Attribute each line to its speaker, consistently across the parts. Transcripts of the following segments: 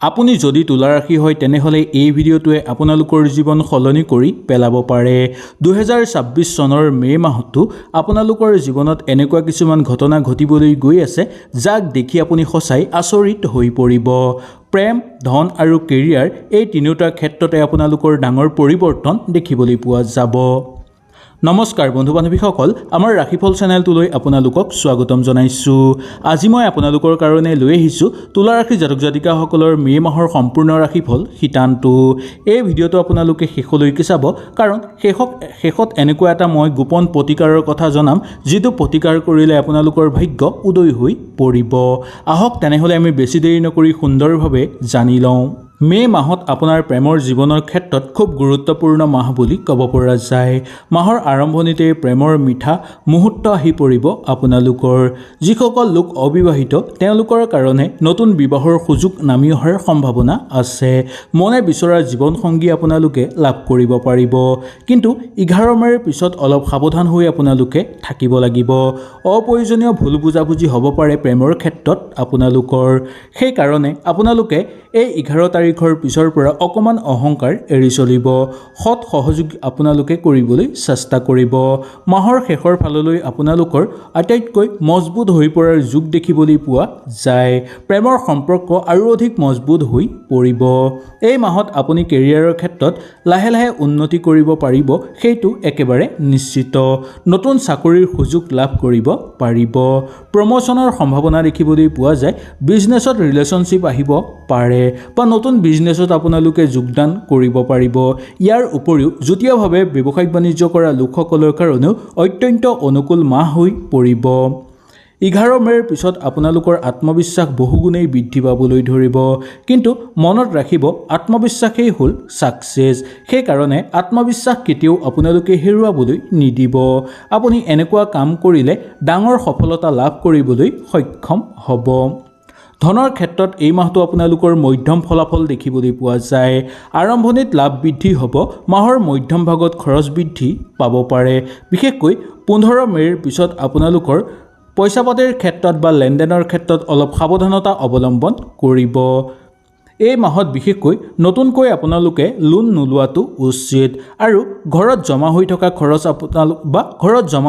Speaker 1: আপুনি যদি তুলা ৰাশি হয় তেনেহলে এই ভিডিওটোৱে আপোনালোকৰ জীৱন সলনি কৰি পেলাব পাৰে। 2026 চনৰ মে মাহতো আপোনালোকৰ জীৱনত এনেকুৱা কিছুমান ঘটনা ঘটিবলৈ গৈ আছে যাক দেখি আপুনি সঁচাই আচৰিত হৈ পৰিব। প্ৰেম, ধন আৰু কেৰিয়াৰ এই তিনিওটা ক্ষেত্ৰতে আপোনালোকৰ ডাঙৰ পৰিৱৰ্তন দেখিবলৈ পোৱা যাব। নমস্কাৰ বন্ধু বান্ধৱীসকল, আমাৰ ৰাশিফল চেনেলটোলৈ আপোনালোকক স্বাগতম জনাইছোঁ। আজি মই আপোনালোকৰ কাৰণে লৈ আহিছোঁ তুলা ৰাশি জাতক জাতিকাসকলৰ মে মাহৰ সম্পূৰ্ণ ৰাশিফল শিতানটো। এই ভিডিঅ'টো আপোনালোকে শেষলৈকে চাব, কাৰণ শেষত এনেকুৱা এটা মই গোপন প্ৰতিকাৰৰ কথা জনাম যিটো প্ৰতিকাৰ কৰিলে আপোনালোকৰ ভাগ্য উদয় হৈ পৰিব। আহক তেনেহ'লে আমি বেছি দেৰি নকৰি সুন্দৰভাৱে জানি লওঁ। মে মাহত আপোনাৰ প্ৰেমৰ জীৱনৰ ক্ষেত্ৰত খুব গুৰুত্বপূৰ্ণ মাহ বুলি ক'ব পৰা যায়। মাহৰ আৰম্ভণিতে প্ৰেমৰ মিঠা মুহূৰ্ত আহি পৰিব আপোনালোকৰ। যিসকল লোক অবিবাহিত তেওঁলোকৰ কাৰণে নতুন বিবাহৰ সুযোগ নামি অহাৰ সম্ভাৱনা আছে। মনে বিচৰা জীৱনসংগী আপোনালোকে লাভ কৰিব পাৰিব, কিন্তু 11 মেৰ পিছত অলপ সাৱধান হৈ আপোনালোকে থাকিব লাগিব। অপ্ৰয়োজনীয় ভুল বুজাবুজি হ'ব পাৰে প্ৰেমৰ ক্ষেত্ৰত আপোনালোকৰ। সেইকাৰণে আপোনালোকে এই 11 তাৰিখৰ পিছৰ পৰা অকণমান অহংকাৰ এৰি চলিব। সৎ সহযোগ আপোনালোকে কৰিবলৈ চেষ্টা কৰিব। মাহৰ শেষৰ ফাললৈ আপোনালোকৰ আটাইতকৈ মজবুত হৈ পৰাৰ যোগ দেখিবলৈ পোৱা যায়। প্ৰেমৰ সম্পৰ্ক আৰু অধিক মজবুত হৈ পৰিব। এই মাহত আপুনি কেৰিয়াৰৰ ক্ষেত্ৰত লাহে লাহে উন্নতি কৰিব পাৰিব, সেইটো একেবাৰে নিশ্চিত। নতুন চাকৰিৰ সুযোগ লাভ কৰিব পাৰিব। প্ৰমোচনৰ সম্ভাৱনা দেখিবলৈ পোৱা যায়। বিজনেছত ৰিলেশ্যনশ্বিপ আহিব পাৰে বা নতুন বিজনেছত আপোনালোকে যোগদান কৰিব পাৰিব। ইয়াৰ উপৰিও যুটীয়াভাৱে ব্যৱসায়িক বাণিজ্য কৰা লোকসকলৰ কাৰণেও অত্যন্ত অনুকূল মাহ হৈ পৰিব। 11 মেৰ পিছত আপোনালোকৰ আত্মবিশ্বাস বহুগুণেই বৃদ্ধি পাবলৈ ধৰিব, কিন্তু মনত ৰাখিব আত্মবিশ্বাসেই হ'ল ছাকচেছ। সেইকাৰণে আত্মবিশ্বাস কেতিয়াও আপোনালোকে হেৰুৱাবলৈ নিদিব। আপুনি এনেকুৱা কাম কৰিলে ডাঙৰ সফলতা লাভ কৰিবলৈ সক্ষম হ'ব। ধনৰ ক্ষেত্ৰত এই মাহটো আপোনালোকৰ মধ্যম ফলাফল দেখিবলৈ পোৱা যায়। আৰম্ভণিত লাভ বৃদ্ধি হ'ব, মাহৰ মধ্যম ভাগত খৰচ বৃদ্ধি পাব পাৰে। বিশেষকৈ 15 মেৰ পিছত আপোনালোকৰ পইচা পাতিৰ ক্ষেত্ৰত বা লেনদেনৰ ক্ষেত্ৰত অলপ সাৱধানতা অৱলম্বন কৰিব। এই মাহত বিশেষকৈ নতুনকৈ আপোনালোকে লোন নোলোৱাটো উচিত, আৰু ঘৰত জমা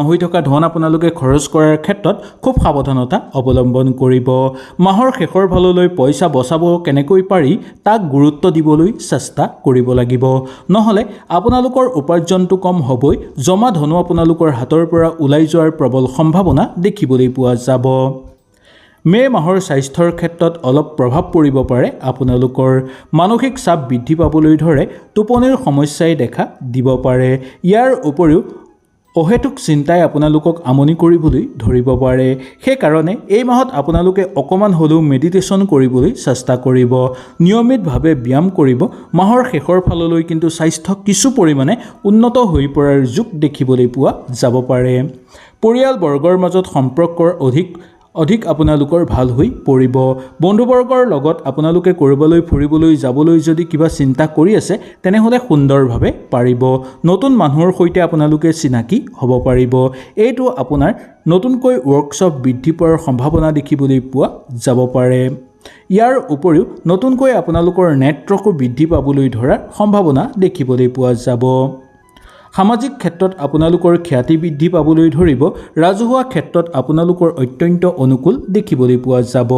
Speaker 1: হৈ থকা ধন আপোনালোকে খৰচ কৰাৰ ক্ষেত্ৰত খুব সাৱধানতা অৱলম্বন কৰিব। মাহৰ শেষৰ ফাললৈ পইচা বচাব কেনেকৈ পাৰি তাক গুৰুত্ব দিবলৈ চেষ্টা কৰিব লাগিব, নহ'লে আপোনালোকৰ উপাৰ্জনটো কম হ'বই, জমা ধনো আপোনালোকৰ হাতৰ পৰা ওলাই যোৱাৰ প্ৰবল সম্ভাৱনা দেখিবলৈ পোৱা যাব। মে মাহৰ স্বাস্থ্যৰ ক্ষেত্ৰত অলপ প্ৰভাৱ পৰিব পাৰে আপোনালোকৰ। মানসিক চাপ বৃদ্ধি পাবলৈ ধৰে, টোপনিৰ সমস্যাই দেখা দিব পাৰে। ইয়াৰ উপৰিও অহেতুক চিন্তাই আপোনালোকক আমনি কৰিবলৈ ধৰিব পাৰে। সেইকাৰণে এই মাহত আপোনালোকে অকণমান হ'লেও মেডিটেশ্যন কৰিবলৈ চেষ্টা কৰিব, নিয়মিতভাৱে ব্যায়াম কৰিব। মাহৰ শেষৰ ফাললৈ কিন্তু স্বাস্থ্য কিছু পৰিমাণে উন্নত হৈ পৰাৰ যোগ দেখিবলৈ পোৱা যাব পাৰে। পৰিয়ালবৰ্গৰ মাজত সম্পৰ্কৰ অধিক আপোনালোকৰ ভাল হৈ পৰিব। বন্ধুবৰ্গৰ লগত আপোনালোকে ক'ৰবালৈ ফুৰিবলৈ যাবলৈ যদি কিবা চিন্তা কৰি আছে তেনেহ'লে সুন্দৰভাৱে পাৰিব। নতুন মানুহৰ সৈতে আপোনালোকে চিনাকি হ'ব পাৰিব। এইটো আপোনাৰ নতুনকৈ ৱৰ্কশ্বপ বৃদ্ধি পোৱাৰ সম্ভাৱনা দেখিবলৈ পোৱা যাব পাৰে। ইয়াৰ উপৰিও নতুনকৈ আপোনালোকৰ নেটৱৰ্কো বৃদ্ধি পাবলৈ ধৰাৰ সম্ভাৱনা দেখিবলৈ পোৱা যাব। সামাজিক ক্ষেত্ৰত আপোনালোকৰ খ্যাতি বৃদ্ধি পাবলৈ ধৰিব। ৰাজহুৱা ক্ষেত্ৰত আপোনালোকৰ অত্যন্ত অনুকূল দেখিবলৈ পোৱা যাব।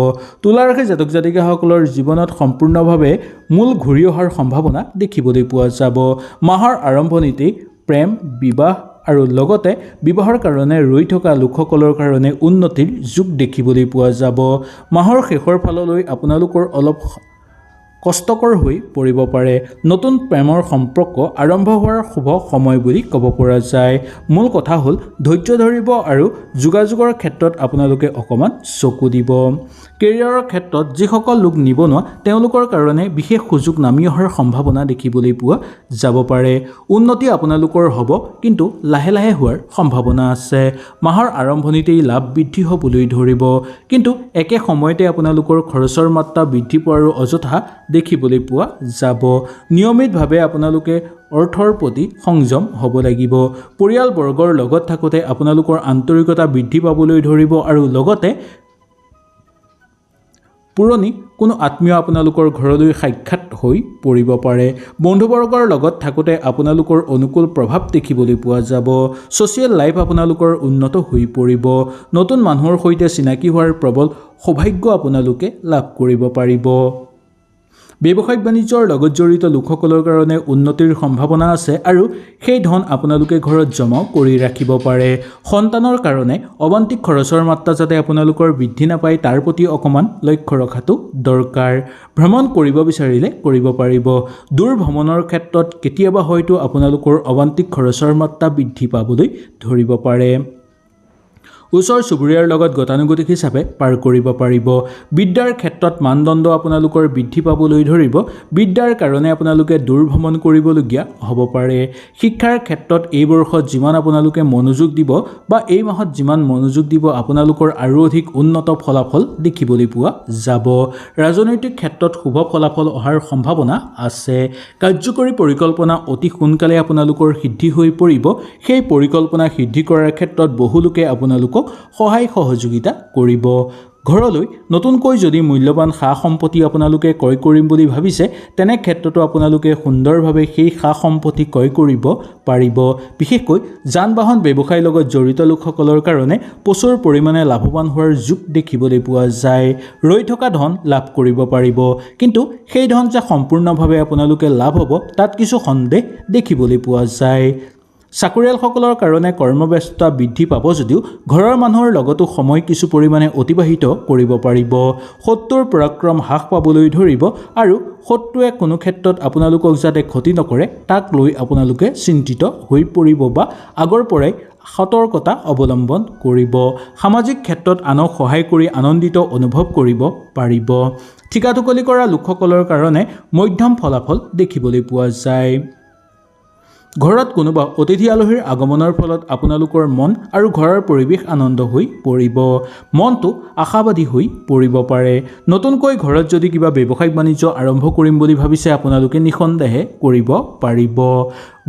Speaker 1: তুলা ৰাশি জাতক জাতিকাসকলৰ জীৱনত সম্পূৰ্ণভাৱে মূল ঘূৰি অহাৰ সম্ভাৱনা দেখিবলৈ পোৱা যাব। মাহৰ আৰম্ভণিতেই প্ৰেম, বিবাহ আৰু লগতে বিবাহৰ কাৰণে ৰৈ থকা লোকসকলৰ কাৰণে উন্নতিৰ যোগ দেখিবলৈ পোৱা যাব। মাহৰ শেষৰ ফাললৈ আপোনালোকৰ অলপ কষ্টকৰ হৈ পৰিব পাৰে। নতুন প্ৰেমৰ সম্পৰ্ক আৰম্ভ হোৱাৰ শুভ সময় বুলি ক'ব পৰা যায়। মূল কথা হ'ল ধৈৰ্য ধৰিব আৰু যোগাযোগৰ ক্ষেত্ৰত আপোনালোকে অকণমান চকু দিব। কেৰিয়াৰৰ ক্ষেত্ৰত যিসকল লোক নিবনুৱা তেওঁলোকৰ কাৰণে বিশেষ সুযোগ নামি অহাৰ সম্ভাৱনা দেখিবলৈ পোৱা যাব পাৰে। উন্নতি আপোনালোকৰ হ'ব, কিন্তু লাহে লাহে হোৱাৰ সম্ভাৱনা আছে। মাহৰ আৰম্ভণিতেই লাভ বৃদ্ধি হ'বলৈ ধৰিব, কিন্তু একে সময়তে আপোনালোকৰ খৰচৰ মাত্ৰা বৃদ্ধি পোৱাৰো অযথা দেখিবলৈ পোৱা যাব। নিয়মিতভাৱে আপোনালোকে অৰ্থৰ প্ৰতি সংযম হ'ব লাগিব। পৰিয়ালবৰ্গৰ লগত থাকোঁতে আপোনালোকৰ আন্তৰিকতা বৃদ্ধি পাবলৈ ধৰিব, আৰু লগতে পুৰণি কোনো আত্মীয় আপোনালোকৰ ঘৰলৈ সাক্ষাৎ হৈ পৰিব পাৰে। বন্ধুবৰ্গৰ লগত থাকোঁতে আপোনালোকৰ অনুকূল প্ৰভাৱ দেখিবলৈ পোৱা যাব। ছ'চিয়েল লাইফ আপোনালোকৰ উন্নত হৈ পৰিব। নতুন মানুহৰ সৈতে চিনাকি হোৱাৰ প্ৰবল সৌভাগ্য আপোনালোকে লাভ কৰিব পাৰিব। ব্যৱসায়িক বাণিজ্যৰ লগত জড়িত লোকসকলৰ কাৰণে উন্নতিৰ সম্ভাৱনা আছে আৰু সেই ধন আপোনালোকে ঘৰত জমাও কৰি ৰাখিব পাৰে। সন্তানৰ কাৰণে অবান্তিক খৰচৰ মাত্ৰা যাতে আপোনালোকৰ বৃদ্ধি নাপায় তাৰ প্ৰতি অকণমান লক্ষ্য ৰখাটো দৰকাৰ। ভ্ৰমণ কৰিব বিচাৰিলে কৰিব পাৰিব। দূৰ ভ্ৰমণৰ ক্ষেত্ৰত কেতিয়াবা হয়তো আপোনালোকৰ অবান্তিক খৰচৰ মাত্ৰা বৃদ্ধি পাবলৈ ধৰিব পাৰে। ওচৰ চুবুৰীয়াৰ লগত গতানুগতিক হিচাপে পাৰ কৰিব পাৰিব। বিদ্যাৰ ক্ষেত্ৰত মানদণ্ড আপোনালোকৰ বৃদ্ধি পাবলৈ ধৰিব। বিদ্যাৰ কাৰণে আপোনালোকে দূৰ ভ্ৰমণ কৰিবলগীয়া হ'ব পাৰে। শিক্ষাৰ ক্ষেত্ৰত এই বৰ্ষত যিমান আপোনালোকে মনোযোগ দিব বা এই মাহত যিমান মনোযোগ দিব আপোনালোকৰ আৰু অধিক উন্নত ফলাফল দেখিবলৈ পোৱা যাব। ৰাজনৈতিক ক্ষেত্ৰত শুভ ফলাফল অহাৰ সম্ভাৱনা আছে। কাৰ্যকৰী পৰিকল্পনা অতি সোনকালে আপোনালোকৰ সিদ্ধি হৈ পৰিব। সেই পৰিকল্পনা সিদ্ধি কৰাৰ ক্ষেত্ৰত বহু লোকে আপোনালোকক সহায় সহযোগিতা কৰিব। ঘৰলৈ নতুনকৈ যদি মূল্যৱান সা সম্পত্তি আপোনালোকে ক্ৰয় কৰিম বুলি ভাবিছে তেনে ক্ষেত্ৰতো আপোনালোকে সুন্দৰভাৱে সেই সা সম্পত্তি ক্ৰয় কৰিব পাৰিব। বিশেষকৈ যান বাহন ব্যৱসায়ৰ লগত জড়িত লোকসকলৰ কাৰণে প্ৰচুৰ পৰিমাণে লাভৱান হোৱাৰ যোগ দেখিবলৈ পোৱা যায়। ৰৈ থকা ধন লাভ কৰিব পাৰিব, কিন্তু সেই ধন যে সম্পূৰ্ণভাৱে আপোনালোকে লাভ হ'ব তাত কিছু সন্দেহ দেখিবলৈ পোৱা যায়। চাকৰিয়ালসকলৰ কাৰণে কৰ্মব্যস্ততা বৃদ্ধি পাব যদিও ঘৰৰ মানুহৰ লগতো সময় কিছু পৰিমাণে অতিবাহিত কৰিব পাৰিব। শত্ৰুৰ পৰাক্ৰম হ্ৰাস পাবলৈ ধৰিব আৰু শত্ৰুৱে কোনো ক্ষেত্ৰত আপোনালোকক যাতে ক্ষতি নকৰে তাক লৈ আপোনালোকে চিন্তিত হৈ পৰিব বা আগৰ পৰাই সতৰ্কতা অৱলম্বন কৰিব। সামাজিক ক্ষেত্ৰত আনক সহায় কৰি আনন্দিত অনুভৱ কৰিব পাৰিব। ঠিকা ঠুকলি কৰা লোকসকলৰ কাৰণে মধ্যম ফলাফল দেখিবলৈ পোৱা যায়। ঘৰত কোনোবা অতিথি আলহীৰ আগমনৰ ফলত আপোনালোকৰ মন আৰু ঘৰৰ পৰিৱেশ আনন্দ হৈ পৰিব। মনটো আশাবাদী হৈ পৰিব পাৰে। নতুনকৈ ঘৰত যদি কিবা ব্যৱসায়িক বাণিজ্য আৰম্ভ কৰিম বুলি ভাবিছে আপোনালোকে নিঃসন্দেহে কৰিব পাৰিব।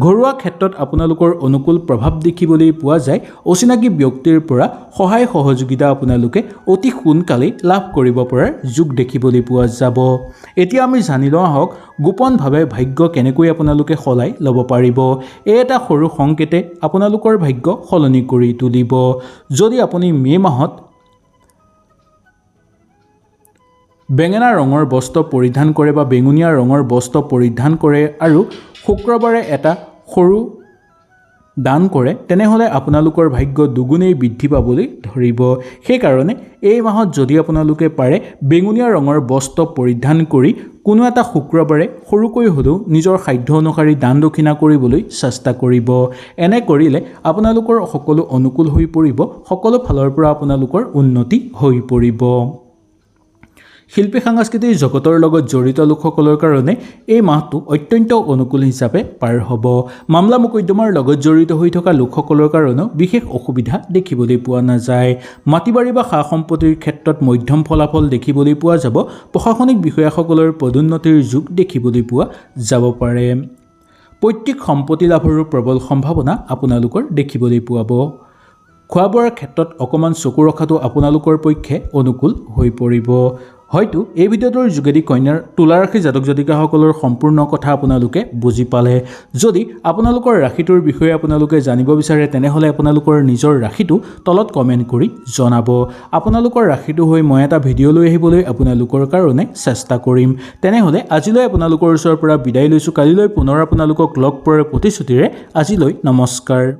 Speaker 1: ঘৰুৱা ক্ষেত্ৰত আপোনালোকৰ অনুকূল প্ৰভাৱ দেখিবলৈ পোৱা যায়। অচিনাকি ব্যক্তিৰ পৰা সহায় সহযোগিতা আপোনালোকে অতি সোনকালেই লাভ কৰিব পৰাৰ যোগ দেখিবলৈ পোৱা যাব। এতিয়া আমি জানি লওঁ আহক গোপনভাৱে ভাগ্য কেনেকৈ আপোনালোকে সলাই ল'ব পাৰিব। এই এটা সৰু সংকেতে আপোনালোকৰ ভাগ্য সলনি কৰি তুলিব। যদি আপুনি মে' মাহত বেঙেনা ৰঙৰ বস্ত্ৰ পৰিধান কৰে বা বেঙুনীয়া ৰঙৰ বস্ত্ৰ পৰিধান কৰে আৰু শুক্ৰবাৰে এটা সৰু দান কৰে তেনেহ'লে আপোনালোকৰ ভাগ্য দুগুণেই বৃদ্ধি পাবলৈ ধৰিব। সেইকাৰণে এই মাহত যদি আপোনালোকে পাৰে বেঙুনীয়া ৰঙৰ বস্ত্ৰ পৰিধান কৰি কোনো এটা শুক্ৰবাৰে সৰুকৈ হ'লেও নিজৰ সাধ্য অনুসৰি দান দক্ষিণা কৰিবলৈ চেষ্টা কৰিব। এনে কৰিলে আপোনালোকৰ সকলো অনুকূল হৈ পৰিব। সকলো ফালৰ পৰা আপোনালোকৰ উন্নতি হৈ পৰিব। শিল্পী সাংস্কৃতিক জগতৰ লগত জড়িত লোকসকলৰ কাৰণে এই মাহটো অত্যন্ত অনুকূল হিচাপে পাৰ হ'ব। মামলা মোকদ্দমাৰ লগত জড়িত হৈ থকা লোকসকলৰ কাৰণেও বিশেষ অসুবিধা দেখিবলৈ পোৱা নাযায়। মাটি বাৰী বা সা সম্পত্তিৰ ক্ষেত্ৰত মধ্যম ফলাফল দেখিবলৈ পোৱা যাব। প্ৰশাসনিক বিষয়াসকলৰ পদোন্নতিৰ যোগ দেখিবলৈ পোৱা যাব পাৰে। পৈতৃক সম্পত্তি লাভৰো প্ৰবল সম্ভাৱনা আপোনালোকৰ দেখিবলৈ পোৱা যাব। খোৱা বোৱাৰ ক্ষেত্ৰত অকণমান চকু ৰখাটো আপোনালোকৰ পক্ষে অনুকূল হৈ পৰিব। হয়তো এই ভিডিঅ'টোৰ যোগেদি কন্যাৰ তুলা ৰাশি জাতক জাতিকাসকলৰ সম্পূৰ্ণ কথা আপোনালোকে বুজি পালে। যদি আপোনালোকৰ ৰাশিটোৰ বিষয়ে আপোনালোকে জানিব বিচাৰে তেনেহ'লে আপোনালোকৰ নিজৰ ৰাশিটো তলত কমেণ্ট কৰি জনাব। আপোনালোকৰ ৰাশিটো হৈ মই এটা ভিডিঅ' লৈ আহিবলৈ আপোনালোকৰ কাৰণে চেষ্টা কৰিম। তেনেহ'লে আজিলৈ আপোনালোকৰ ওচৰৰ পৰা বিদায় লৈছোঁ। কালিলৈ পুনৰ আপোনালোকক লগ পোৱাৰ প্ৰতিশ্ৰুতিৰে আজিলৈ নমস্কাৰ।